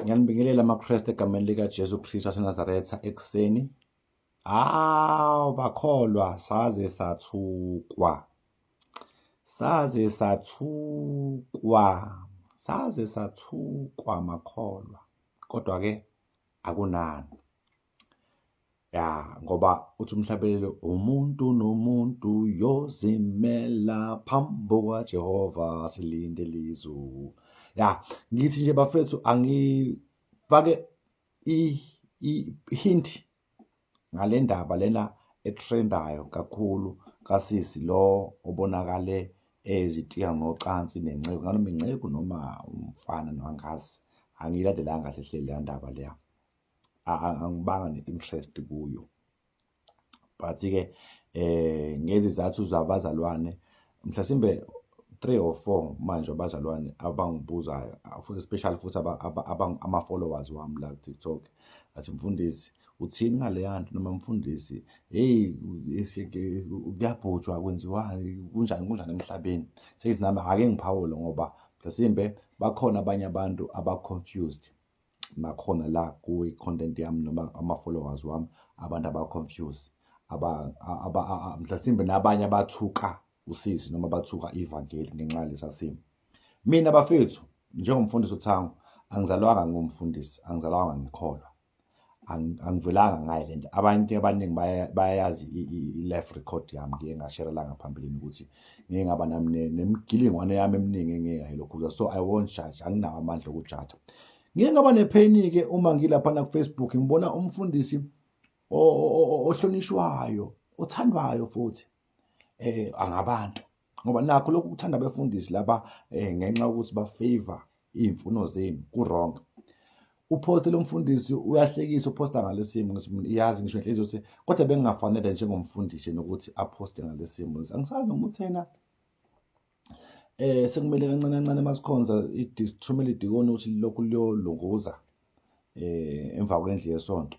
Ngiyanibingelela amaKristu egameni likaJesu Kristu waseNazaretha ekuseni. Bakholwa saze sathukwa. Saze sathukwa makholwa. Kodwa-ke akunani. Ngoba uthi umhlabelelo umuntu nomuntu yozimela phambi kukaJehova silinde lizulu. Ngithi nje bafethu angifake hint ngale ndaba lena etrendayo kakhulu kasisi lo obonakale ezitiya ngocansi nenceku, nganoma inceku noma umfana nwangazi. Angiyilandelanga kahle hle leya ndaba leya. Angibanga ne-interest kuyo. But-ke ngezizathu zabazalwane mhlasimbe 3 or 4 manje abazalwane abangibuzayo, especially futhi ama-followers wami la ku-TikTok, athi mfundisi uthini ngaleya nto, noma mfundisi kuyabhujwa kwenziwani kunjani emhlabeni. Seyithi nami ake ngiphawule ngoba mhlasimbe bakhona abanye abantu aba-confused nakhona la kwi-content yami noma ama-followers wami, abantu aba-confused mhlasimbe nabanye abathuka usisi noma bathuka ivangeli ngenxa yalesa simo. Mina bafethu njengomfundisi uThango angizalwanga ngumfundisi, angizalwanga ngikholwa, angivelanga ngayo lento. Abantu abaningi bayayazi i-life record yami ngike ngasherela ngaphambilini ukuthi ngeke ngaba nami nemigilingwane yami eminingi engeke ngayilokhuza. So I won't judge, anginawo amandla okujaja. Ngike ngaba nepheni-ke uma ngilapha ku-Facebook ngibona umfundisi ohlonishwayo, othandwayo futhi angabantu, ngoba nakho lokhu kuthanda abefundisi laba ngenxa yokuthi bafavor iy'mfuno zenu ku-wrong. Uphoste lo mfundisi uyahlekisa, uphosta ngalesimo ngithi yazi ngisho inhliziyo ukuthi kodwa bengingafanele njengomfundisi nokuthi aphoste ngalesimo. Angisazi noma uthena sekumele kancane masikhonza i-Trumela idikoni ukuthi lokhu liyolunguza emva kwendlu yesonto.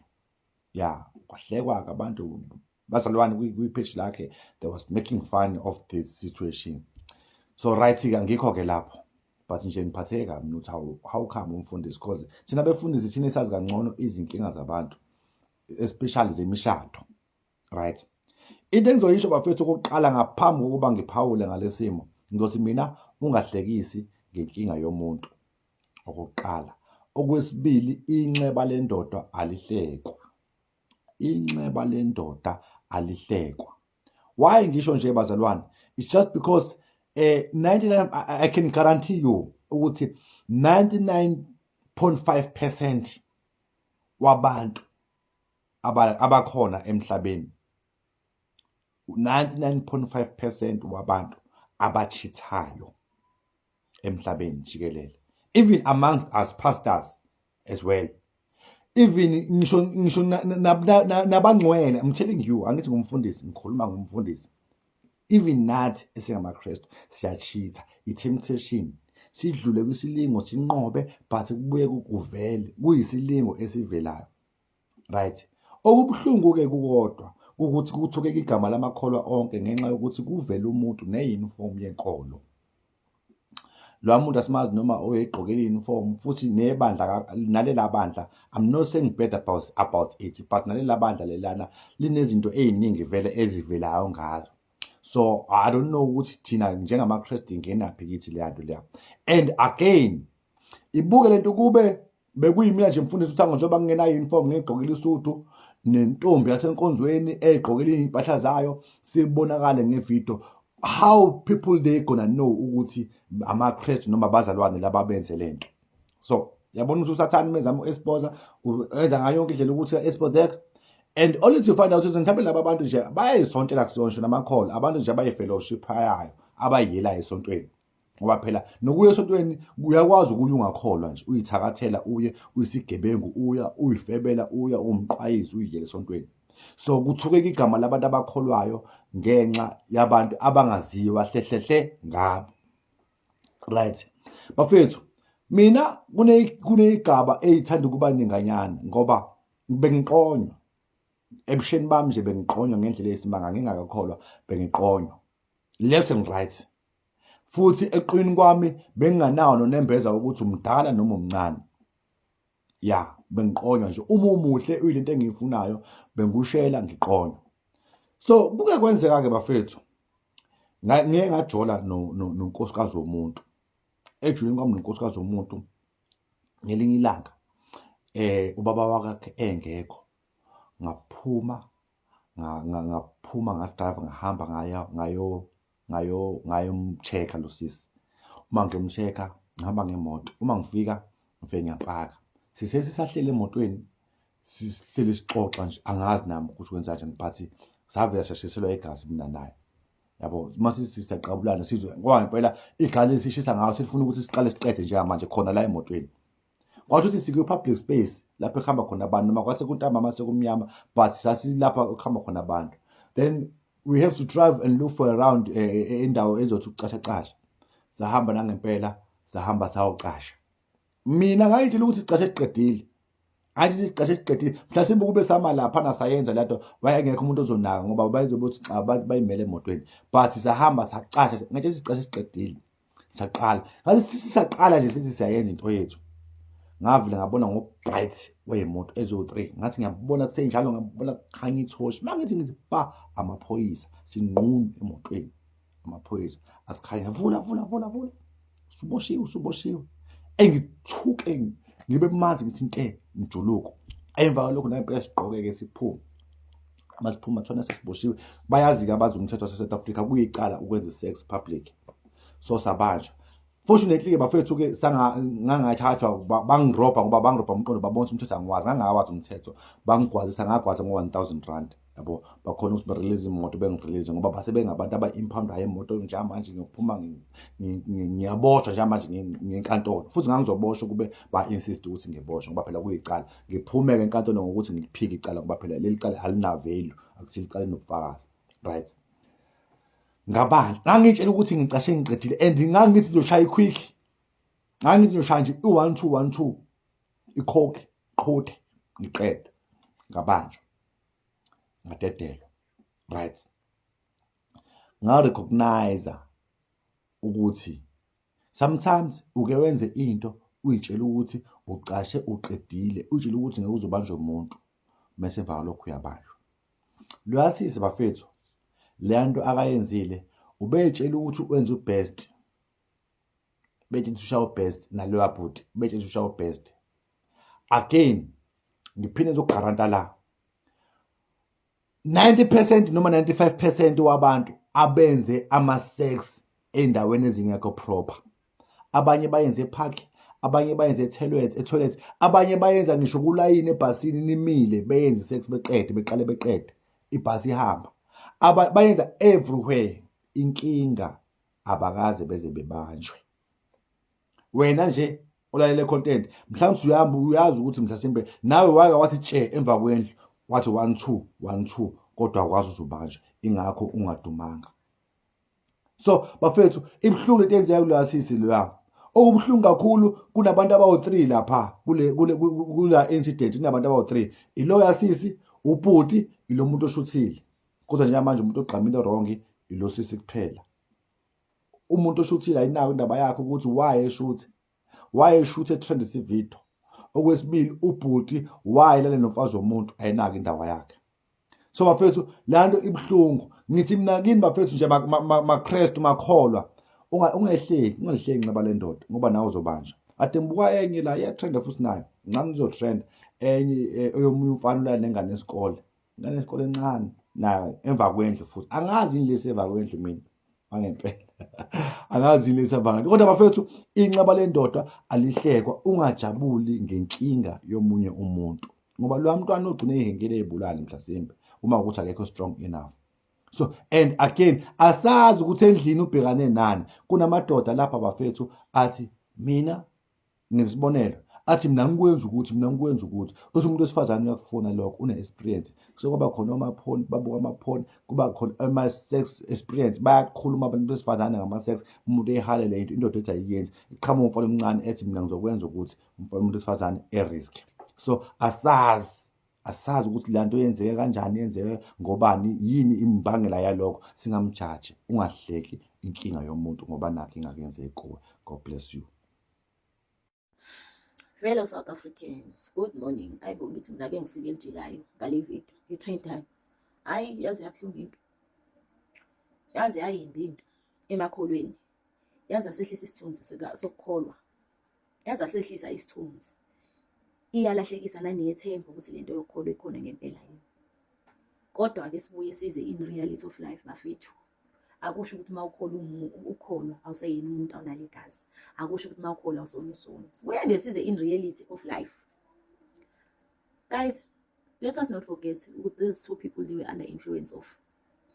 Kwahlekwa-ke abantu bazalwane kwi-page lakhe, they was making fun of this situation. So right-ke angikho-ke lapho, but nje ngiphatheke kabi nokuthi how come umfundisi, because thina befundisi thina esazi kangcono izinkinga zabantu, especially zemishado, right? Into engizoyisho bafethu okokuqala ngaphambi kokuba ngiphawule ngalesimo, ngizothi mina ungahlekisi ngenkinga yomuntu, okokuqala. Okwesibili, inxeba lendoda alihlekwa. Inxeba lendoda alihlekwa. Why ngisho nje bazalwane? It's just because 99 I can guarantee you ukuthi 99.5% wabantu abakhona emhlabeni, 99.5% wabantu abachithayo emhlabeni jikelele, even amongst us pastors as well. Even ngisho nabangcwele, I'm telling you, angithi ngumfundisi, ngikhuluma ngumfundisi. Even nathi esingamaKristu siyachitha, i-temptation, sidlule kwisilingo sinqobe, but kubuye kuvele kuyisilingo esivelayo, right? Okubuhlungu-ke kukodwa ukuthi kuthukeka igama lamakholwa onke ngenxa yokuthi kuvele umuntu ne-uniform yenkolo. Lo muntu asimazi noma oyegqokela i-uniform futhi nebandla nalela bandla, I'm not saying bad about it, but nalela bandla lelana linezinto ey'ningi vele ezivelayo ngazo. So I don't know ukuthi thina njengamaKristu ingenaphi kithi leya nto leya. And again, ibuke lento kube bekuyimina nje mfundisi uThango njengoba ngingenayo uniform, ngigqokile isudu, nentombi yasenkonzweni egqokile impahla zayo, sibonakale ngevideo. How people they gonna know ukuthi amaKristu noma abazalwane laba benze lento? So yabona ukuthi uSathane mezama u-expose enza ngayo yonke indlela ukuthi expose. And only to find out ukuthi mhlawumbe laba bantu nje bayayisontela kusonto namakholo, abantu nje abayi-fellowship yayo, abayiyelayo esontweni. Ngoba phela nokuya esontweni uyakwazi ukuya ungakholwa nje, uyithakathela uye, uyisigebengu uya, uyifebela uya, umqwayizi uyiyele esontweni. So kuthukeka igama labantu abakholwayo ngenxa yabantu abangaziwa hlehle ngabo, right? Bafethu, mina kuneyigaba eyithanda ukuba ninganyana ngoba bengiqonywa ebusheni bami nje, bengiqonywa ngendlela eyisimanga, ngingakakholwa bengiqonywa left and right. Futhi eqwini kwami benginganawo nonembeza ukuthi umdala noma umncane. ya bengiqonywa nje uma umuhle uyilento engiyifunayo bengushela ngiqonywa. So kuke kwenzeka-ke bafethu ngike ngajola nonkosikazi womuntu. Ejuleni kwami nonkosikazi womuntu ngelinye ilanga ubaba wakhe engekho, ngaphuma ngadrayiva ngahamba ngayomcheck-a lo sisi. Uma ngiyomcheck-a ngihamba ngemoto, uma ngifike ngiyapaka. Sisahlele emotweni sihleli sixoxa nje, angazi nami ukuthi kwenzakalani but savele sashiselwa igazi mina naye. Yabo mase sisaqabulana sizwe ngoba ngempela igazi lisishisa ngawo selifuna ukuthi siqale siqede njengamanje khona la emotweni. Kwasho ukuthi sikwe public space lapho ekuhamba khona abantu noma kwase kuntambama sekumnyama but sasilapha ekuhamba khona abantu. Then we have to drive and look for around indawo ezothi ukucasha. Sahamba nangempela sahamba sayoqasha. Mina ngayitshela ukuthi sicashe siqedile. Athi sicashe siqedile mhlasimbe kube sama lapha nasayenza lento wayengekho umuntu ozonaka ngoba bayizobothi xa abantu bayimele emotweni. But sahamba saqasha ngathi sicashe siqedile. Saqala. Ngathi sisaqala nje sithi siyayenza into yethu. Ngavile ngabona ngobright wemoto ezo3 ngathi ngiyabona kusenjalo ngabona kukhanya ithoshi mangithi ba amaphoyisa sinqunu emotweni amaphoyisa asikhanya vula suboshiwe engithuke ngibe mazi ngithi inte njuluko emva lokho nayiphela siqoke-ke siphuma masiphuma thona sesiboshiwe bayazi-ke abazi umthetho wase-South Africa kuyicala ukwenza sex public so sabanjwa. Fortunately bafethu-ke ngangathathwa bangirobha ngoba bangirobha umqondo babona ukuthi umthetho angiwazi ngangawazi umthetho bangigwazisa ngagwaza ngo-1,000 yabo bakhona ukuthi barelease imoto bengirelease ngoba base bengabantu aba-impound-ayo imoto njengamanje ngiyophuma ngiyaboshwa njengamanje ngenkantolo futhi ngangizoboshwa kube ba-insist ukuthi ngiboshwe ngoba phela kuyicala ngiphume-ke enkantolo ngokuthi ngiliphike icala ngoba phela leli cala alinavelu akuthile icala linobufakazi right. Ngabani ngangitshela ukuthi ngicashe ngiqedile and ngangithi ngizoshaya iquick ngangithi ngizoshaya nje i-1212 ikhokhi qhothe ngiqeda ngabanjwa ngadedelwa right. Ngarecognize ukuthi sometimes uke wenze into uyitshela ukuthi ucashe uqedile uyitshela ukuthi ngeke uzobanjwa umuntu mase emva lokho uyabanjwa. Lwasisi bafethu le nto akayenzile ubetshela ukuthi wenza ubest betshela ukuthi ushaya ubest naloya bhuti betshela ukuthi ushaya ubest again ngiphinde ngizogaranta la 90% noma 95% wabantu abenze ama-sex endaweni ezingekho proper. Abanye bayenze epark, abanye bayenze etoilet, abanye bayenza ngisho kulayini ebhasini nimile beyenze sex beqale beqede ibhasi ihamba. Bayenza everywhere. Inkinga abakaze beze bebanjwe. Wena nje olalele content mhlawumbe uyahamba uyazi ukuthi mhlasimbe nawe wake wathi tshe emva kwendlu wathi 12 kodwa akwazi uzubanjwa ingakho ungadumanga. So bafethu ibhlungu lento enzeka kulasisi loya okubhlungu kakhulu kunabantu abawu3 lapha kula incident kunabantu abawu3 ilo yasisi ubhuti ilo muntu oshuthile kodwa nje manje umuntu ogqamile wrong ilo sisi kuphela. Umuntu oshuthile ayinayo indaba yakhe ukuthi why eshuthe trend video. Okwesibili ubhuti why lale nomfazi womuntu ayinaka indaba yakhe. So bafethu lanto ibhlungu ngithi mina kini bafethu nje ma-Christ makholwa ungahleki nqaba le ndoda ngoba nawe uzobanjwa. Ade ngibuka enye la iyatrenda futhi nayo ngani izotrend enye eyomunye umfana la nengane yesikole encane nayo emva kwendlu futhi angazi inilesi emva kwendlu mina angempela angazi inilesi emva kwendlu kodwa bafethu inqaba le ndoda alihlekwa ungajabuli ngenkinga yomunye umuntu ngoba lo mntwana ogcine ihengele ezibulala mhlasimbe uma ukuthi akekho strong enough. So and again asazi ukuthi endlini ubhekane nani kunamadoda lapha bafethu athi mina ngisibonelo athi mina ngikwenza ukuthi uthi umuntu wesifazane uyakufuna lokho une experience so kuba khona amaphone babuka amaphone kuba khona ama sex experience bayakhuluma abantu besifazane ngama sex umuntu ehalele into indoda ethi ayiyenzi iqhamuka umfana omncane ethi mina ngizokwenza ukuthi umuntu wesifazane erisk. So asazi ukuthi lanto yenzeke kanjani yenzeke ngobani yini imbangela yalokho singamjaji ungahleki inkinga yomuntu ngoba nakho ingakenzeki kuwe. God bless you. Fellow South Africans, good morning. Ayibona ukuthi mina ke ngisike elijikayo ngale video i-trend. Hayi yazi yabuhlungu into. Yazi yayimbi into emakholweni. Yazi asehlisa isithunzi sokukholwa. Yazi asehlisa isithunzi. Iyalahlekisa nanethemba ukuthi lento yokukholwa ikhona ngempela yini. Kodwa ke sibuye size in reality of life bafethu. Akusho ukuthi ukholwa awuseyini umuntu awunalo igazi. Akusho ukuthi ukholwa awusona. Sibuye nje size in reality of life. Guys, let us not forget these two people, they were under influence of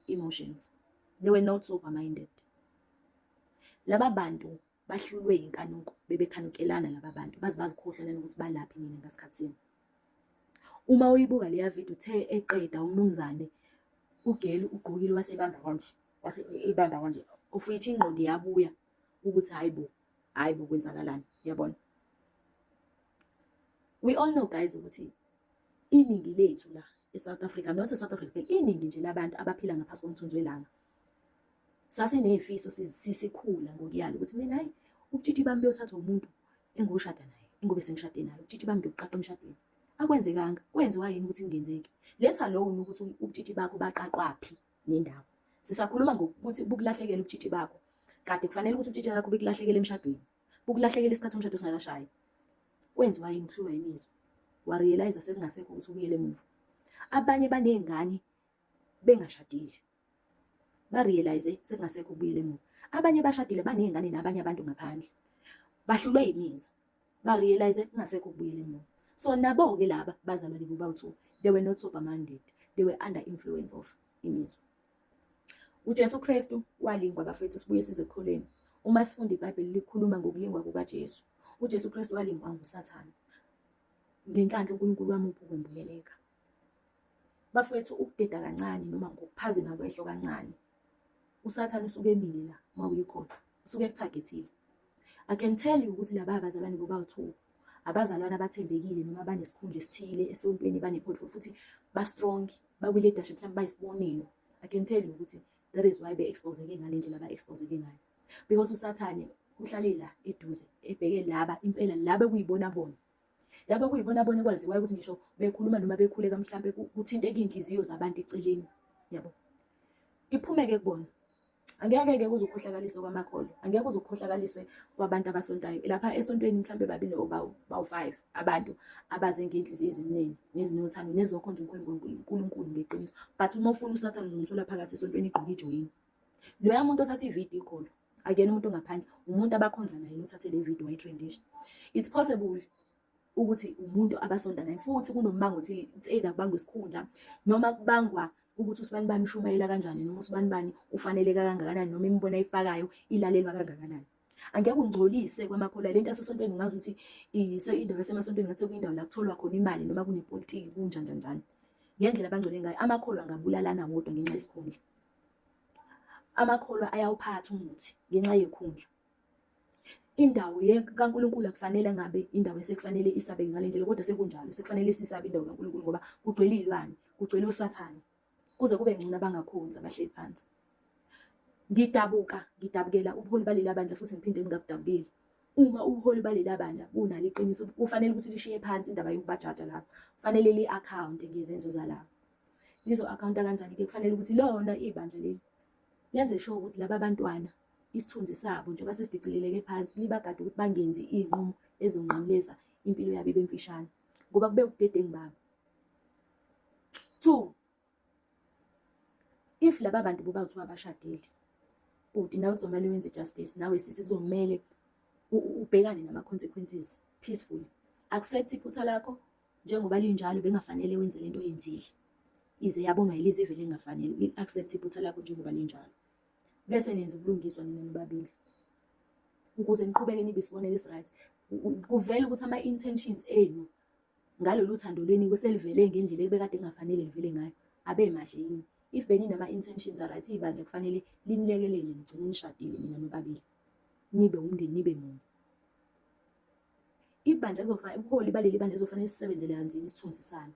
emotions. They were not sober-minded. Laba bantu bahlulwe inkanuko, bebekhanukelana laba bantu, bazikhohlana ukuthi balaphi nina ngasikhatsini. Uma uyibuka leya video uthe eqeda umnumzane uGeli ugqokile wasebamba kanje. Ufithi ingqondo yabuya ukuthi hayibo kwenzakalani, yabona. We all know guys ukuthi iningi lethu la eSouth Africa, not eSouth Africa, iningi nje labantu abaphila ngaphansi komthunzi welanga. Sasinefiso sisikhula ngokuyala ukuthi mina hayi ubutshitshi bami beyothatha umuntu engoshada naye, engobe sengishade naye, ubutshitshi bami ngiyoqaqa emshadweni. Akwenzekanga, kwenziwa yini ukuthi kungenzeki? Letha alone ukuthi ubutshitshi bakho baqaqwaphi nendawo. Sisakhuluma ngokuthi bukulahlekela ubutshitshi bakho. Kade kufanele ukuthi ubutshitshi bakho bekulahlekela emshadweni. Bukulahlekela isikhathi umshado singakashayi. Kwenziwa yini uhlulwa imizwa? Warealize sekungasekho ukuthi ubuyele emuva. Abanye banezingane bengashadile. Barealize sekungasekho ukubuyela emuva. Abanye bashadile banezingane nabanye abantu ngaphandle. Bahlulwe imizwa. Barealize kungasekho ukubuyela emuva. So nabo ke laba bazalwane bobawu, they were not sober-minded. They were under influence of imizwa. uJesu Kristu walingwa bafethu, sibuye size ekholweni. Uma sifunda iBhayibheli likhuluma ngokulingwa kukaJesu. uJesu Kristu walingwa nguSathane. Ngenhlanhla uNkulunkulu wami ukwembuleleka. Bafethu ukudeda kancane noma ngokuphazima kwehlo kancane. uSathane usuke emile la mawuyikhona. Usuke ekutargetile. I can tell you ukuthi laba abazalwane bobawu abazalwane abathembekile noma banesikhundla esithile esontweni baneportfolio futhi ba strong, baku leadership mhlawumbe bayisibonelo. I can tell you ukuthi that is why be-exposeke ngalendlela ba-exposeke ngayo. Because uSathane uhlale la eduze ebheke laba impela laba kuyibona bona. Laba kuyibona bona kwaziwa ukuthi ngisho bekhuluma noma bekhuleka mhlawumbe kuthinteke inhliziyo zabantu eceleni, yabo. Iphumeke kubona. Angeke uzukhohlakaliswa kwamakholwa. Angeke uzukhohlakaliswe kwabantu abasontayo. Lapha esontweni mhlawumbe babili bawu5 abantu abaze ngenhliziyo eziningi nezinothando nezokhonza uNkulunkulu ngeqiniso. But uma ufuna uSathane uzomthola phakathi esontweni igqoka ijoyini. Loya muntu othatha ivideo call akuyena umuntu ngaphandle, umuntu abakhonza naye uthathe le video wayitrendisha. It's possible ukuthi umuntu abasonta naye futhi kunombango ukuthi it's either kubangwa isikhundla noma kubangwa ukuthi usibani bani ushumayela kanjani noma usibani bani ufaneleka kangakanani noma imibono ayifakayo ilalelwa kangakanani. Angeke ungcolise kwamakholwa lento asesontweni ngazi ukuthi indawo yasemasontweni ngathi kuyindawo la kutholwa khona imali noma kunepolitiki kunjani. Ngendlela abangcole ngayo amakholwa angabulalana wodwa ngenxa yesikhundla. Amakholwa ayawuphatha umuthi ngenxa yekhundla. Indawo kaNkulunkulu akufanele ngabe indawo esekufanele isabeke ngalendlela, kodwa sekunjalo sekufanele sisabe indawo kaNkulunkulu ngoba kugcwele izilwane, kugcwele uSathane. Kuze kube ngcono abangakhonza abahleli phansi. Ngidabukela ubuholi baleli bandla futhi ngiphinde ngingabudabukeli. Uma ubuholi baleli bandla bunalo iqiniso kufanele ukuthi lishiye phansi indaba yokubajaja lapha. Kufanele li-account ngezenzo zalapha. Lizo account kanjani ke? Kufanele ukuthi lona ibandla leli lenze sure ukuthi laba bantwana isithunzi sabo njengoba sesidicileleke phansi libagade ukuthi bangenzi izinqumo ezonqamleza impilo yabo bemfishane ngoba kube ubudedengu babo. 2, if laba bantu bobawu abashadile uthi nawe uzomele wenze justice, nawe sisi kuzomela ubhekane nama consequences peacefully. Accept iphutha lakho njengoba linjalo bengafanele wenze lento oyenzile. Ize yabonwa yilezi vele engafanele accept iphutha lakho njengoba linjalo. Bese nenza ubulungiswa nina nobabili. Ukuze niqhubeke nibe isibonelo esiright. Kuvela ukuthi ama intentions enu ngalolu thando lweni kweselivele ngendlela ebekade engafanele livele ngayo abe mahle yini. If beninama intentions are right, ibandla kufanele linilekelele nigcine nishadile nina nobabili. Nibe umndeni nibe munye. Ibandla kuzofanele ubuholi baleli bandla kuzofanele sisebenzele kanzima isithunzi salo.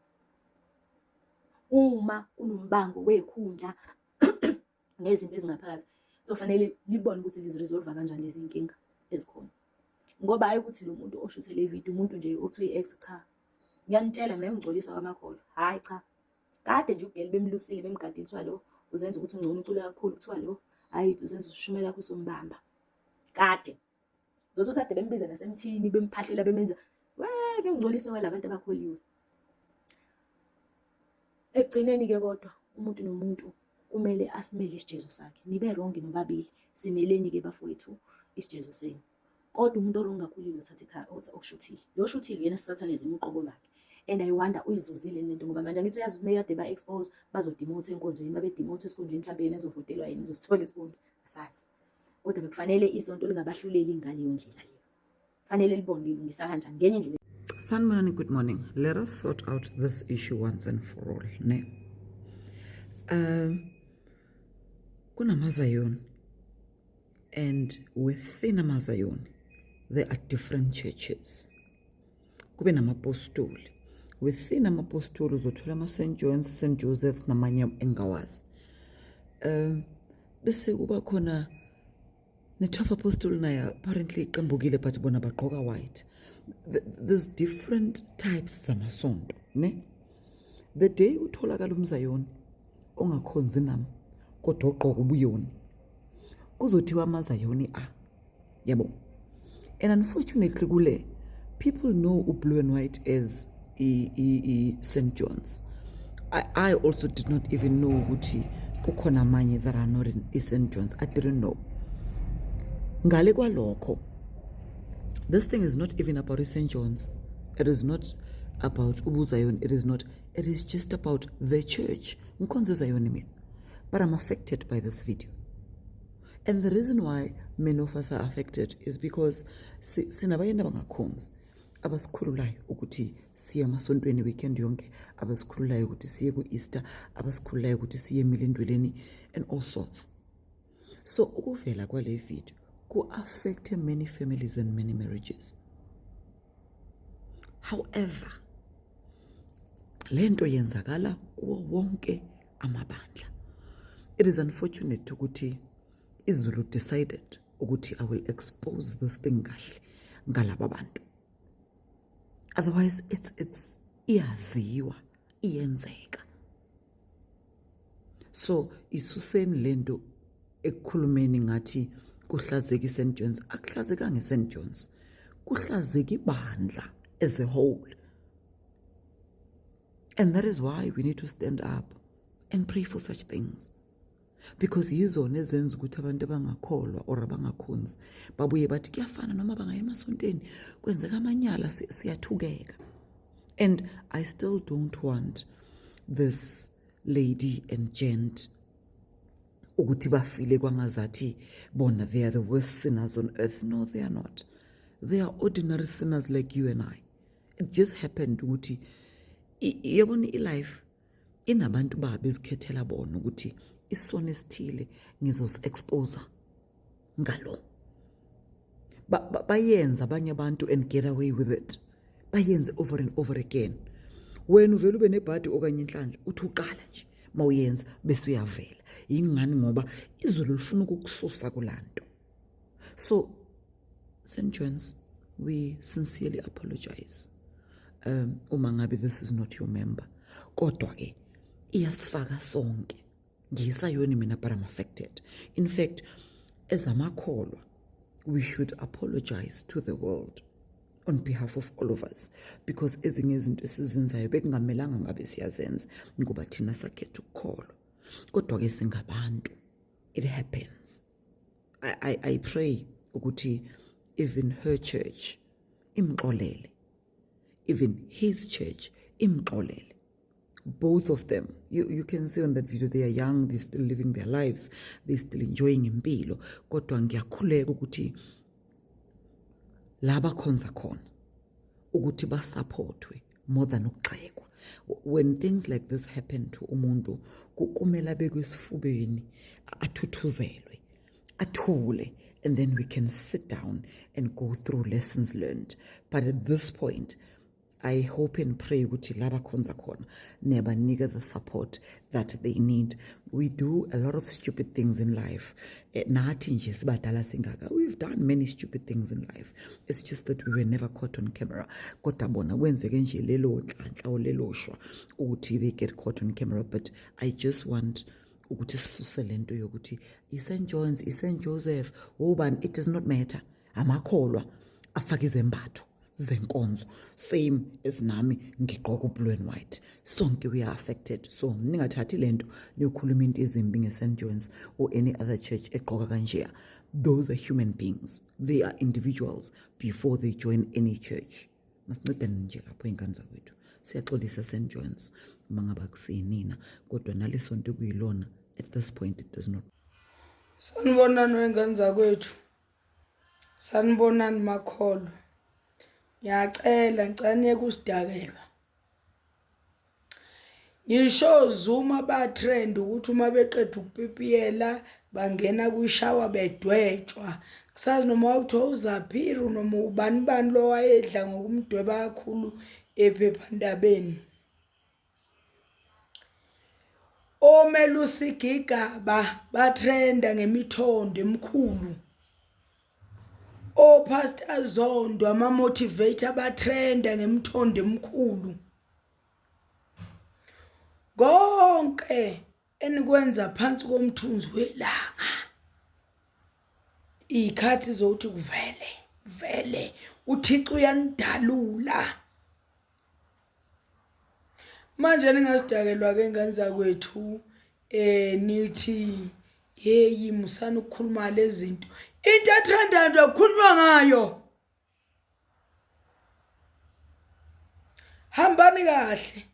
Uma unombango wekhundla nezinto ezingaphakathi kuzofanele libone ukuthi liziresolve kanjani lezi inkinga ezikhona. ngoba hayi ukuthi lo muntu oshuthe le video umuntu nje othi ex, cha. Ngiyanitshela mina ngingcoliswa kwamakholwa. Hayi cha. Kade nje ugeli bemlusile bemgadile kuthiwa lo uzenza ukuthi ungcono ucula kakhulu, kuthiwa lo hayi uzenza ushumela yakho usombamba. Kade zothi ade bembiza nasemthini bemphahlela bemenza ke ngingcolisa kwalabantu abakholiwe. Ekugcineni ke kodwa umuntu nomuntu kumele asimele isijezo sakhe. Nibe wrong nobabili, simeleni ke bafowethu isijezo senu. Kodwa umuntu orongi kakhulu uthatha ekhaya okushuthile. Lo shuthile yena sisathaneze uqobo lwakhe. And I wonder uyizuzile lento ngoba manje ngithi uyazi meyade ba expose bazodimotha enkonzweni, babe demotha esikhundleni mhlawumbe yena ezovotelwa yena izosithola isikhundla. Asazi. Kodwa bekufanele isonto lingabahluleli ngaleyo ndlela leyo. Kufanele libone lilungisa kanjani ngenye indlela. Sanibonani, good morning. Let us sort out this issue once and for all. Ne? Kunamazayon, and within Amazayon, there are different churches. Kube namapostoli. Within amapostoli uzothola ama-St. John's, St. Joseph's namanye engawazi. Bese kuba khona ne-12 apostoli naye apparently iqembukile but bona bagqoka white. There's different types zamasonto, ne? The day utholakala umzayoni ongakhonzi nami kodwa ogqoka ubuyoni kuzothiwa amazayoni yabo. And unfortunately kule people know blue and white as St. John's. I also did not even know ukuthi kukhona amanye that are not in St. John's. I didn't know. Ngale kwalokho, this thing is not even about St. John's. It is not about Ubuzayon. It is just about the church. But I'm affected by this video. And the reason why many of us are affected is because sinabayenda bangakhonzi abasikhululayo ukuthi siye emasontweni weekend yonke, abasikhululayo ukuthi siye ku-Easter, abasikhululayo ukuthi siye emilindweleni and all sorts. So ukuvela kwale video ku-affect many families and many marriages. However, lento yenzakala kuwo wonke amabandla. It is unfortunate ukuthi iZulu decided ukuthi I will expose this thing kahle ngalaba bantu. Otherwise it's iyaziwa, iyenzeka. So isuseni lento ekukhulumeni ngathi kuhlazeka iSt. John's, akuhlazeka ngeSt. John's, kuhlazeka ibandla as a whole. And that is why we need to stand up and pray for such things. Because yizona ezenza ukuthi abantu abangakholwa or abangakhonzi babuye bathi kuyafana noma bangaya emasontweni kwenzeka amanyala siyathukeka. And I still don't want this lady and gent ukuthi bafile kwangazathi bona they are the worst sinners on earth. No, they are not. They are ordinary sinners like you and I. It just happened ukuthi yabona ilife inabantu babe ezikhethela bona ukuthi isono esithile ngizosi-expose ngalo. Bayenza abanye abantu and get away with it. Bayenze over and over again. Wena uvela ube nebhadi okanye inhlanhla uthi uqala nje mawuyenza bese uyavela. Yingani ngoba izulu lifuna ukukususa kulanto. So St. John's, we sincerely apologize. Uma ngabe this is not your member. Kodwa ke iyasifaka sonke. Ngisayoni mina but I'm affected. In fact, as amakholwa, we should apologize to the world on behalf of all of us, because ezinye izinto esizenzayo bekungamelanga ngabe siyazenza ngoba thina sakhetha ukukholwa. Kodwa ke singabantu, it happens. I pray ukuthi even her church imxolele, even his church imxolele. Both of them, you can see on that video, they are young, they're still living their lives, they're still enjoying impilo. Kodwa ngiyakhuleka ukuthi laba khonza khona ukuthi basupportwe more than ukugxekwa. When things like this happen to umuntu, kumele abekwe esifubeni, athuthuzelwe, athule, and then we can sit down and go through lessons learned. But at this point, I hope and pray ukuthi laba khonza khona niyabanika the support that they need. We do a lot of stupid things in life. Nathi nje sibadala singaka. We've done many stupid things in life. It's just that we were never caught on camera. Kodwa bona kwenzeke nje lelo nhlanhla o lelo shwa ukuthi they get caught on camera. But I just want ukuthi sisuse lento yokuthi iSt John's, iSt Joseph, ubani, it does not matter. Amakholwa afaka izembatho zenkonzo same as nami ngigqoka ublue and white. Sonke we are affected. So ningathathi lento niyokhuluma into ezimbi ngeSt John's or any other church egqoka kanje. Those are human beings. They are individuals before they join any church. Masincedane nje lapho ingane zakwethu. Siyaxolisa St John's mangaba kusinina kodwa nalesonto kuyilona at this point it does not. Sanibonani wengane zakwethu. Sanibonani makholo. Ngiyacela ngicane kusidakelwa. Ngisho Zuma ba trend ukuthi uma beqeda ukupipiyela bangena kwishawa bedwetshwa. Kusazi noma utho uZaphiru noma ubani lo wayedla ngokumdweba kakhulu ephephandabeni. Omelusigigaba batrenda ngemithondo emkhulu. Pastor Zondo ama motivator batrenda ngemthondo emkhulu. Konke enikwenza phansi komthunzi welanga. Ikhathi zokuthi kuvele uThixo uyanidalula. Manje ningasidakelwa ke ngane zakwethu nithi hey musana ukukhuluma lezi zinto. Into ethandando akukhulunywa ngayo. Hambani kahle.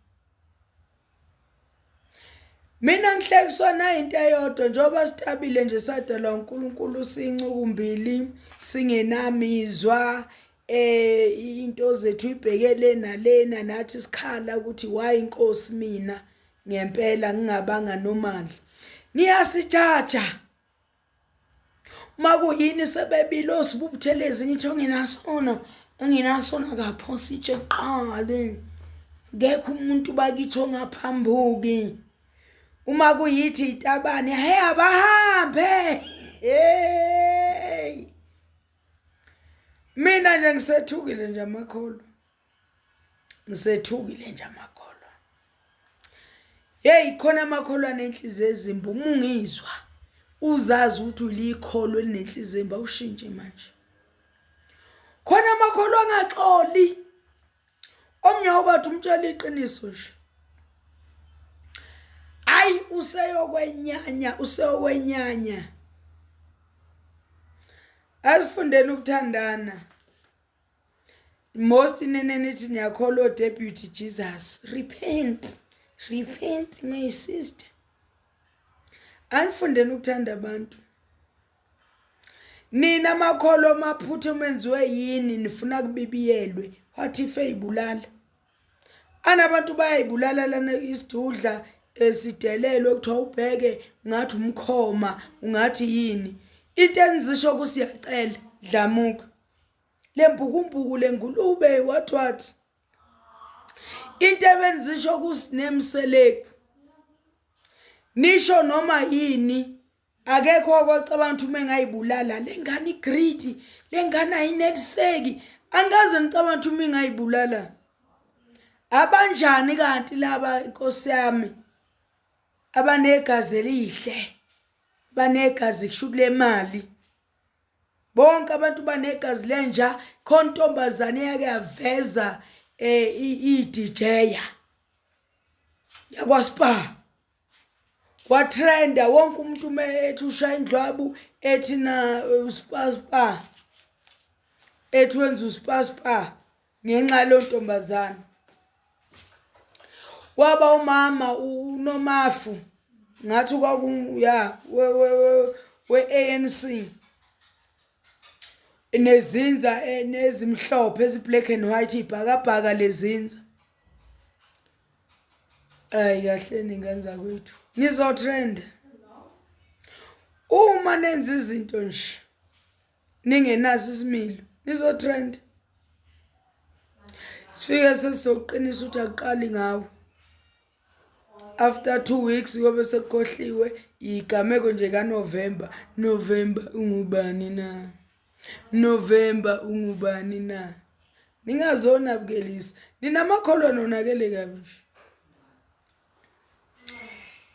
Mina ngihlekiswa na into eyodwa njoba sitabile nje sadalwa uNkulunkulu sincukumbili singenamizwa into zethu ibhekele nalena nathi sikhala ukuthi why inkosi mina ngempela ngingabanga nomali. Niyasijaja. Makuyini sebebile osibubuthelezi ngithi onginasona kapho sitshe qale. Ngekho umuntu bakithi ongaphambuki. Uma kuyithi itabane hey abahambe. Hey. Mina nje ngisethukile nje amakholo. Hey khona amakholwa nenhliziyo ezimbi umungizwa. Uzazi ukuthi ulikholo elinenhliziyo emba ushintshe manje. Khona amakholwa angaxoli. Omnye obathi umtshela iqiniso nje. Ay useyokwenyanya. Asifundeni ukuthandana. Most inenenithi niyakholwa deputy Jesus. Repent my sister. Anifundeni ukuthanda abantu. Nina makholwa maphutha menziwe yini nifuna kubibiyelwe. Wathi feyibulala. Anabantu bayayibulala lana isidudla esidelelwe kuthiwa ubheke ngathi umkhoma ungathi yini. Into enzisho kusiyacela dlamuka. Lembukumbuku lengulube wathi. Into ebenzisho kusinemseleko. Nisho noma yini akekho okwacabanga ukuthi mengayibulala lengane igreedy lengane ayineliseki angaze ngicabanga ukuthi mengayibulala. Abanjani kanti laba inkosi yami abanegazi elihle banegazi kushukule mali. Bonke abantu banegazi lenja khontombazane yake yaveza iDJ yakwaSpa. Watrenda wonke umuntu methi ushaya indlwabu ethi na uspa ethi wenza uspa ngenxa lontombazana. Waba umama uNomafu ngathi we ANC nezinza nezimhlophe ezi black and white ibhakabhaka lezinza. Ay kahleni ngenza kwethu nizotrend uma nenza izinto nje ningenazi isimilo nizotrend. Sifike sesizoqinisa ukuthi aqali ngawo. After 2 weeks yobe sekukhohliwe igameko nje kaNovember. November ungubani na? November ungubani na? Ningazona bukelisa. Ninamakholwa nonakele kabi nje.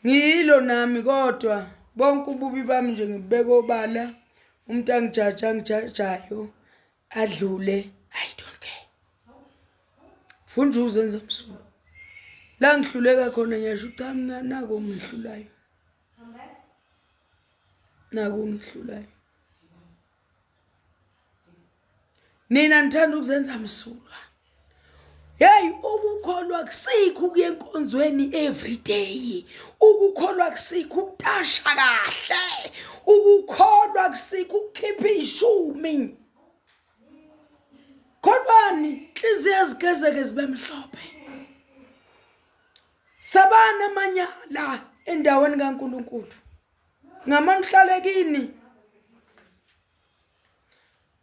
Ngiyilo nami kodwa bonke ububi bami nje ngibeka obala. Umuntu angijajayo adlule. I don't care. Funda uzenza msulu. La ngihluleka khona ngiyasho cha mina nako ngihlulayo. Nako ngihlulayo. Nina nithanda ukuzenza msulwa. Hey, ukukholwa kusikho kuye enkonzweni every day. Ukukholwa kusikho ukutasha kahle. Ukukholwa kusikho ukukhipha ishumi. Kholwani, inhliziyo ezigezeke zibe mhlophe. Sabana manyala endaweni kaNkulunkulu. Ngamanhlalekini.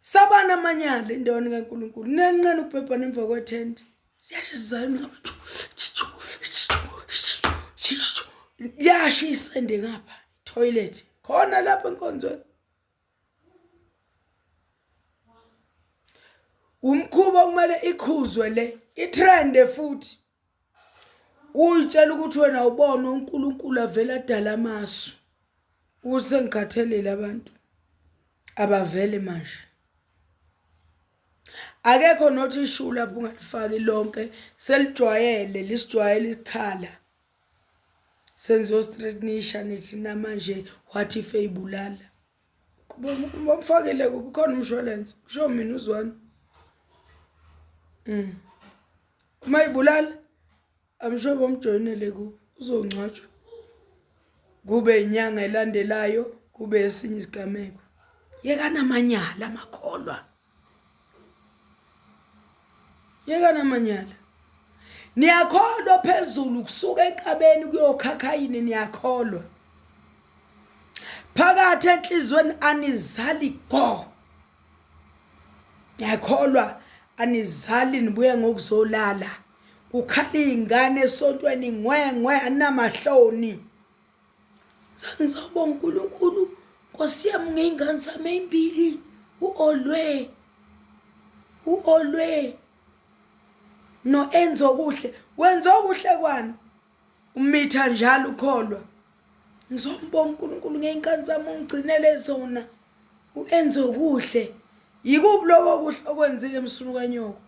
Sabana manyala endaweni kaNkulunkulu. Nencane ukubhebhana emva kwe-tent. Siyashizana ngabe. Yasho isende ngapha, toilet. Khona lapha enkonzweni. Umkhuba kumele ikhuzwe le, itrend futhi. Uyitshela ukuthi wena ubona uNkulunkulu avela adala amasu. Ukuthi ngikhathalele abantu abavele manje. Akekho nothi ishu lapho ungalifaki lonke, selijwayele, lisijwayele ikhala. Senzo straightenisha nithi namanje what if eyibulala. Kuba mfakele kukhona umshwalense, kusho mina uzwana. Uma ibulala amsho bomjoyinele ku uzongcwatshwa. Kube inyanga elandelayo, kube esinye isigameko. Yeka namanyala amakholwa. Yeka namanyala. Niyakholwa phezulu kusuka enkabeni kuyokhakhayini niyakholwa. Phakathi enhlizweni anizali go. Niyakholwa anizali nibuye ngokuzolala. Kukhala ingane esontweni ngwengwe anamahloni. Sengizobonga uNkulunkulu Nkosi yami ngeingane zami ezimbili uolwe no enzo kuhle wenza okuhle kwani umitha njalo ukholwa ngizombonga uNkulunkulu ngeingane zami ungigcinele zona uenzo kuhle yikubi lokho kuhle okwenzile emsunu kanyoko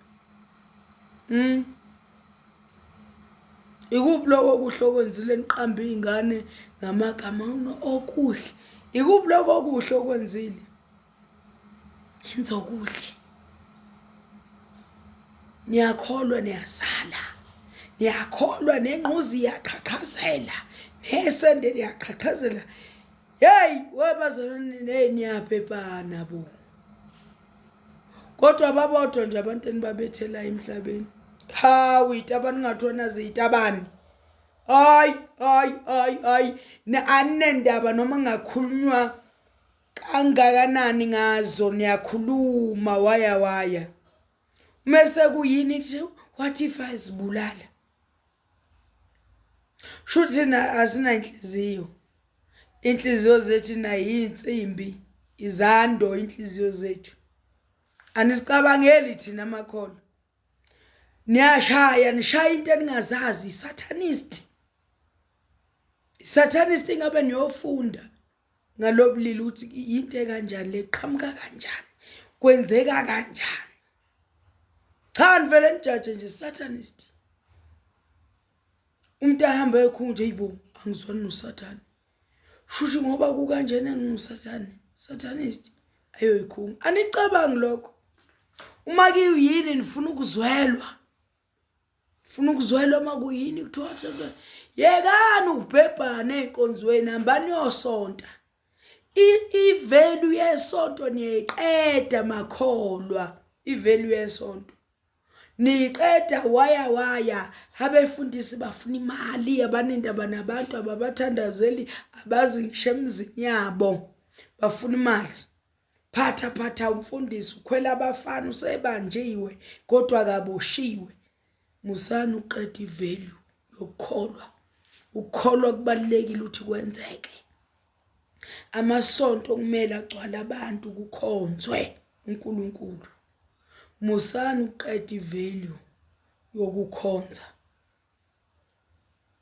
Ikubi lokho kuhle okwenzile niqamba izingane ngamagama okuhle. Ikubi lokho kuhle okwenzile. Enza okuhle. Niyakholwa niyasala. Niyakholwa nenqozi yaqhaqhazela. Nesende liyaqhaqhazela. Hey, webazalwane niyabhebhana bo. Kodwa babodwa nje abantu enibabethela emhlabeni. Hawu itabani ngathona ziyitabani. Ay. Na anendaba noma ngakhulunywa kangakanani ngazo niyakhuluma waya. Mase kuyini nje what if azibulala. Shuthi na asina inhliziyo. Inhliziyo zethu na yinsimbi, izando inhliziyo zethu. Anisicabangeli thina amakholo. Niyashaya nishaya into eningazazi Satanist. Satanist ingabe niyofunda ngalobulili ukuthi into kanjani leqhamuka kanjani kwenzeka kanjani. Cha nivele nijaje nje Satanist. Umuntu ahamba ekhunje yibo angizwani noSathane. Shuthi ngoba kukanjena nginguSathane, Satanist ayo ikhunga. Anicabangi lokho. Uma kuyini nifuna ukuzwelwa. Funa ukuzwelwa makuyini kuthiwa yekani ubhebhane enkonzweni hambani yosonta. I-value yesonto niyiqeda makholwa. I-value yesonto niyiqeda waya abefundisi bafuna imali abanendaba nabantu ababathandazeli abazi ngisho emzini yabo bafuna imali. Phatha umfundisi ukhwela abafana usebanjiwe kodwa akaboshiwe musani uqeda ivalue yokukholwa. Ukukholwa kubalekile ukuthi kwenzeke. Amasonto kumele agcwala abantu kukhonzwe uNkulunkulu. Musani uqeda ivalue yokukhonza.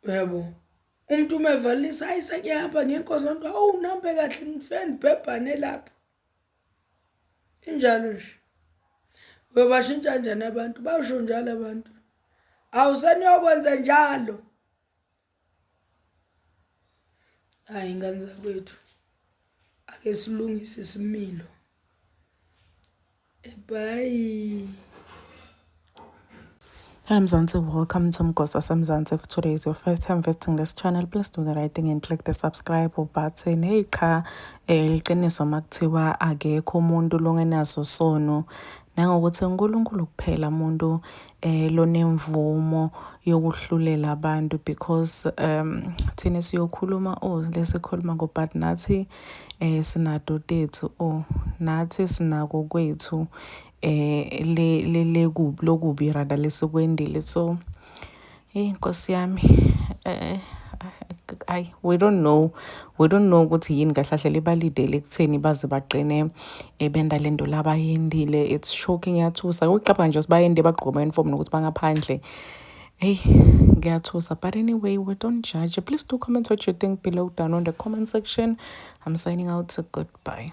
Yebo. Umuntu umevalisa ayisengiyahamba ngenkonzo nto nambe kahle nifeni bhebhane lapha. Injalo nje. Webashintsha njani abantu? Basho njalo abantu. Awuseniyokwenza njalo. Hayi ingane zakwethu. Ake silungise isimilo. Bye. Hello Mzansi, welcome to Mgosi waseMzansi. If today is your first time visiting this channel, please do the right thing and click the subscribe button. Hey cha, liqiniso makuthiwa akekho umuntu longenazo sono. Nangokuthi uNkulunkulu kuphela umuntu lonemvumo yokuhlulela abantu, because thina siyokhuluma lesikhuluma ngo but nathi sinato tethu nathi sinako kwethu lokubi rada lesokwendile. So Nkosi yami, we don't know ukuthi yini kahle kahle libalidele ekutheni baze baqine benda lento labayendile. It's shocking, yathusa ukuqapha nje sibayende bagqoka uniform nokuthi bangaphandle. Hey, ngiyathusa. But anyway, we don't judge. Please do comment what you think below down on the comment section. I'm signing out. Goodbye.